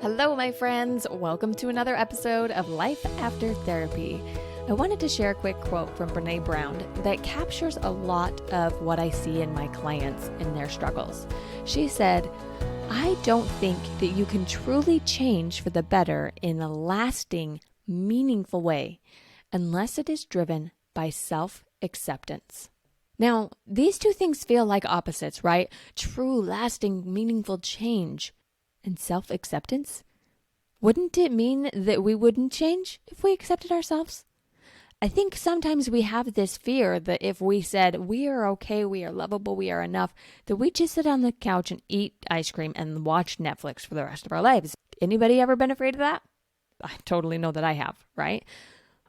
Hello, my friends. Welcome to another episode of Life After Therapy. I wanted to share a quick quote from Brene Brown that captures a lot of what I see in my clients in their struggles. She said, "I don't think that you can truly change for the better in a lasting, meaningful way unless it is driven by self-acceptance." Now, these two things feel like opposites, right? True, lasting, meaningful change and self-acceptance. Wouldn't it mean that we wouldn't change if we accepted ourselves? I think sometimes we have this fear that if we said we are okay, we are lovable, we are enough, that we just sit on the couch and eat ice cream and watch Netflix for the rest of our lives. Anybody ever been afraid of that? I totally know that I have, right?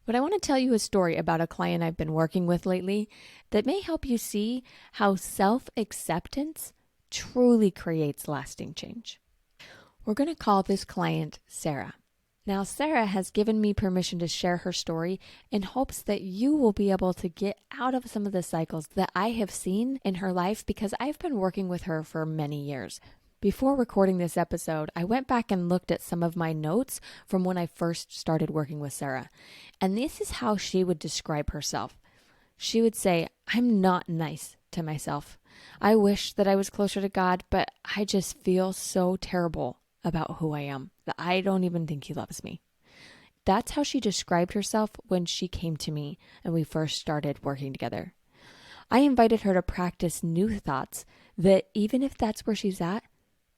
But I want to tell you a story about a client I've been working with lately that may help you see how self-acceptance truly creates lasting change. We're going to call this client Sarah. Now, Sarah has given me permission to share her story in hopes that you will be able to get out of some of the cycles that I have seen in her life because I've been working with her for many years. Before recording this episode, I went back and looked at some of my notes from when I first started working with Sarah. And this is how she would describe herself. She would say, "I'm not nice to myself. I wish that I was closer to God, but I just feel so terrible about who I am that I don't even think He loves me." That's how she described herself when she came to me and we first started working together. I invited her to practice new thoughts that even if that's where she's at,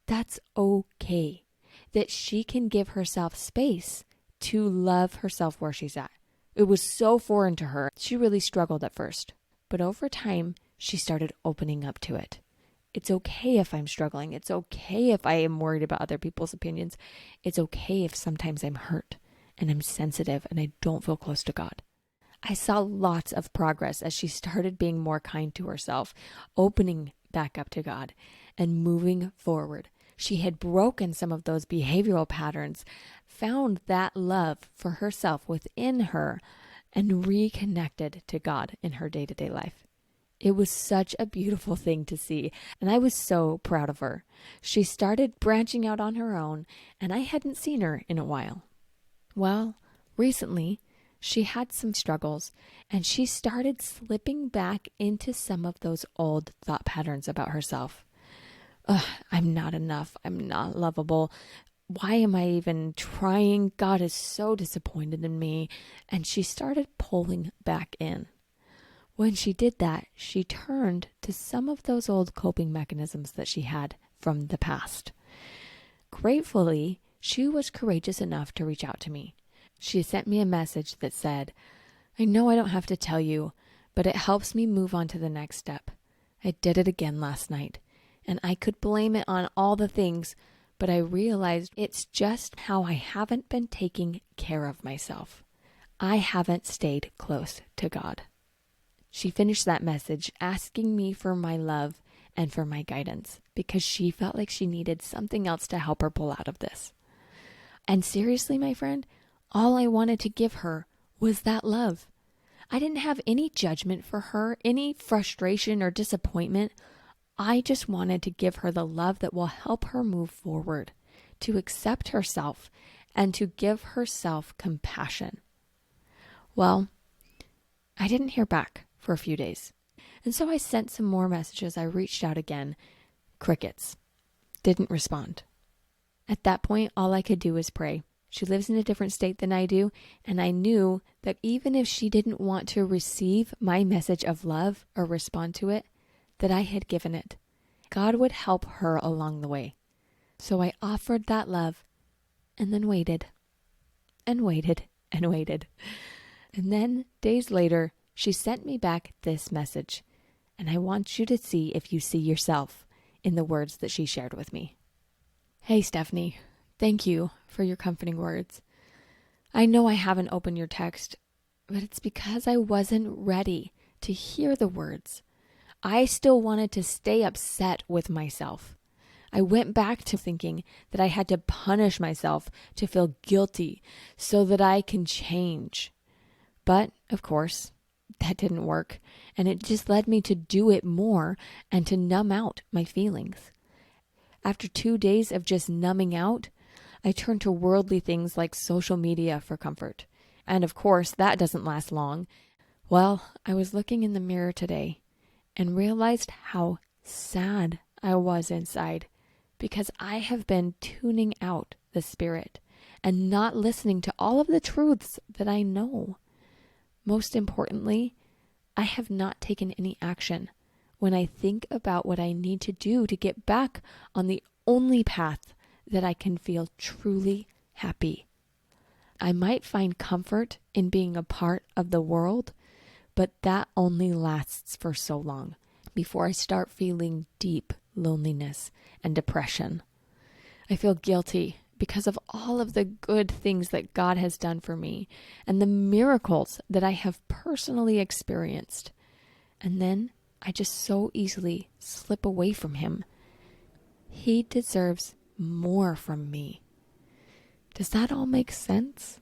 that's okay. That she can give herself space to love herself where she's at. It was so foreign to her. She really struggled at first. But over time, she started opening up to it. It's okay if I'm struggling. It's okay if I am worried about other people's opinions. It's okay if sometimes I'm hurt and I'm sensitive and I don't feel close to God. I saw lots of progress as she started being more kind to herself, opening back up to God and moving forward. She had broken some of those behavioral patterns, found that love for herself within her, and reconnected to God in her day-to-day life. It was such a beautiful thing to see, and I was so proud of her. She started branching out on her own, and I hadn't seen her in a while. Well, recently, she had some struggles, and she started slipping back into some of those old thought patterns about herself. I'm not enough. I'm not lovable. Why am I even trying? God is so disappointed in me. And she started pulling back in. When she did that, she turned to some of those old coping mechanisms that she had from the past. Gratefully, she was courageous enough to reach out to me. She sent me a message that said, "I know I don't have to tell you, but it helps me move on to the next step. I did it again last night, and I could blame it on all the things, but I realized it's just how I haven't been taking care of myself. I haven't stayed close to God." She finished that message asking me for my love and for my guidance because she felt like she needed something else to help her pull out of this. And seriously, my friend, all I wanted to give her was that love. I didn't have any judgment for her, any frustration or disappointment. I just wanted to give her the love that will help her move forward, to accept herself, and to give herself compassion. Well, I didn't hear back for a few days. And so I sent some more messages. I reached out again. Crickets. Didn't respond. At that point, all I could do was pray. She lives in a different state than I do, and I knew that even if she didn't want to receive my message of love or respond to it, that I had given it. God would help her along the way. So I offered that love and then waited and waited and waited. And then days later, she sent me back this message, and I want you to see if you see yourself in the words that she shared with me. "Hey, Stephanie, thank you for your comforting words. I know I haven't opened your text, but it's because I wasn't ready to hear the words. I still wanted to stay upset with myself. I went back to thinking that I had to punish myself to feel guilty so that I can change. But, of course, that didn't work, and it just led me to do it more and to numb out my feelings. After 2 days of just numbing out, I turn to worldly things like social media for comfort. And of course, that doesn't last long. Well, I was looking in the mirror today and realized how sad I was inside because I have been tuning out the Spirit and not listening to all of the truths that I know. Most importantly, I have not taken any action when I think about what I need to do to get back on the only path that I can feel truly happy. I might find comfort in being a part of the world, but that only lasts for so long before I start feeling deep loneliness and depression. I feel guilty because of all of the good things that God has done for me and the miracles that I have personally experienced. And then I just so easily slip away from Him. He deserves more from me. Does that all make sense?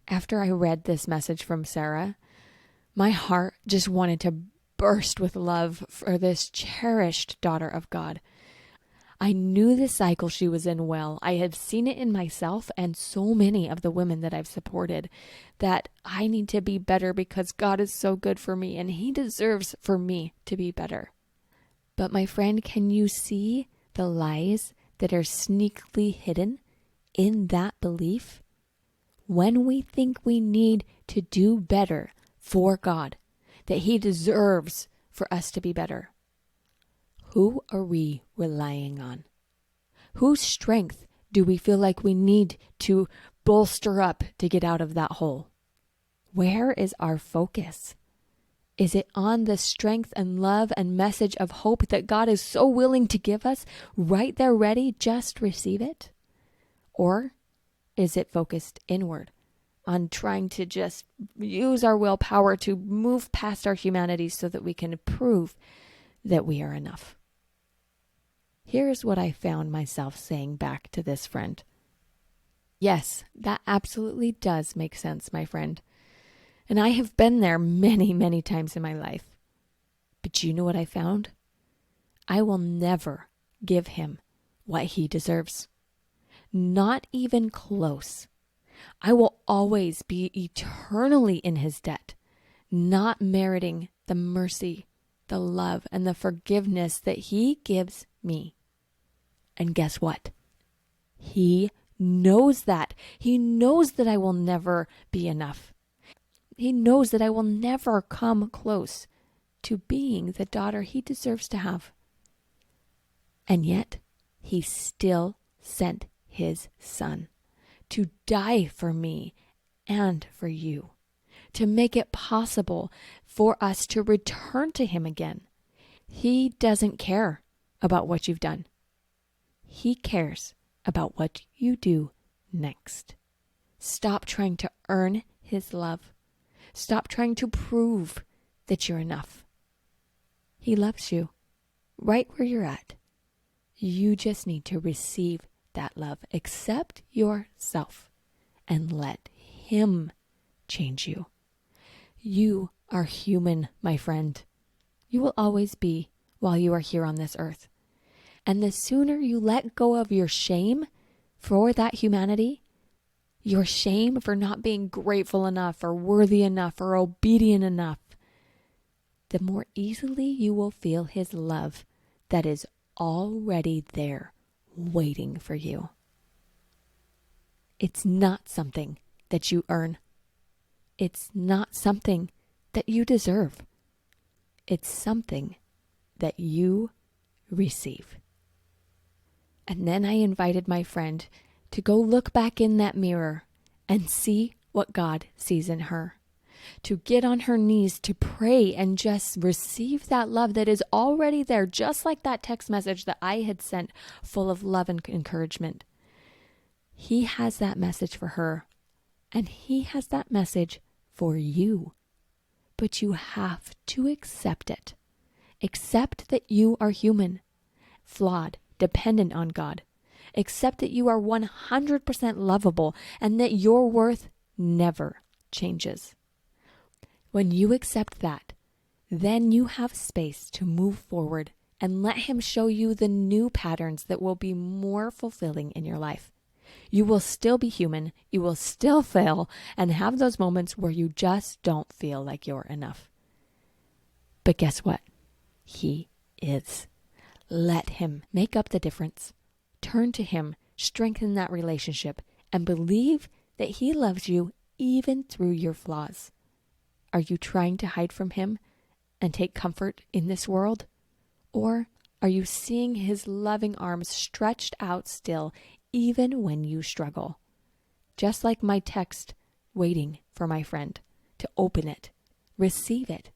After I read this message from Sarah, my heart just wanted to burst with love for this cherished daughter of God. I knew the cycle she was in well. I have seen it in myself and so many of the women that I've supported, that I need to be better because God is so good for me and He deserves for me to be better. But my friend, can you see the lies that are sneakily hidden in that belief? When we think we need to do better for God, that He deserves for us to be better, who are we relying on? Whose strength do we feel like we need to bolster up to get out of that hole? Where is our focus? Is it on the strength and love and message of hope that God is so willing to give us right there ready, just receive it? Or is it focused inward on trying to just use our willpower to move past our humanity so that we can prove that we are enough? Here's what I found myself saying back to this friend. Yes, that absolutely does make sense, my friend. And I have been there many, many times in my life. But you know what I found? I will never give Him what He deserves. Not even close. I will always be eternally in His debt, not meriting the mercy, the love, and the forgiveness that He gives me. And guess what? He knows that. He knows that I will never be enough. He knows that I will never come close to being the daughter He deserves to have. And yet, He still sent His Son to die for me and for you, to make it possible for us to return to Him again. He doesn't care about what you've done. He cares about what you do next. Stop trying to earn His love. Stop trying to prove that you're enough. He loves you right where you're at. You just need to receive that love. Accept yourself and let Him change you. You are human, my friend. You will always be while you are here on this earth. And the sooner you let go of your shame for that humanity, your shame for not being grateful enough or worthy enough or obedient enough, the more easily you will feel His love that is already there waiting for you. It's not something that you earn. It's not something that you deserve. It's something that you receive. And then I invited my friend to go look back in that mirror and see what God sees in her. To get on her knees to pray and just receive that love that is already there, just like that text message that I had sent full of love and encouragement. He has that message for her, and He has that message for you. But you have to accept it. Accept that you are human, flawed, dependent on God. Accept that you are 100% lovable and that your worth never changes. When you accept that, then you have space to move forward and let Him show you the new patterns that will be more fulfilling in your life. You will still be human. You will still fail and have those moments where you just don't feel like you're enough. But guess what? He is. Let him make up the difference. Turn to him, strengthen that relationship, and believe that he loves you even through your flaws. Are you trying to hide from him and take comfort in this world? Or are you seeing his loving arms stretched out still, even when you struggle? Just like my text, waiting for my friend to open it, receive it,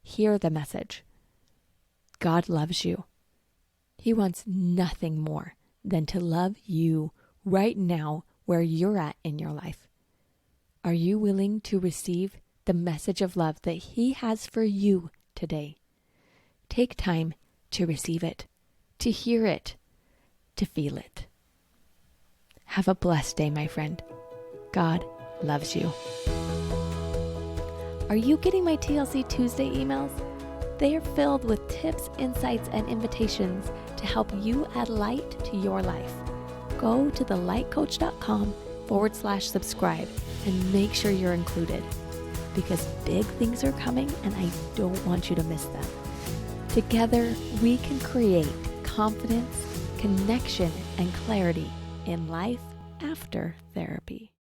hear the message. God loves you. He wants nothing more than to love you right now where you're at in your life. Are you willing to receive the message of love that he has for you today? Take time to receive it, to hear it, to feel it. Have a blessed day, my friend. God loves you. Are you getting my TLC Tuesday emails? They are filled with tips, insights, and invitations to help you add light to your life. Go to thelightcoach.com/subscribe and make sure you're included, because big things are coming and I don't want you to miss them. Together, we can create confidence, connection, and clarity in life after therapy.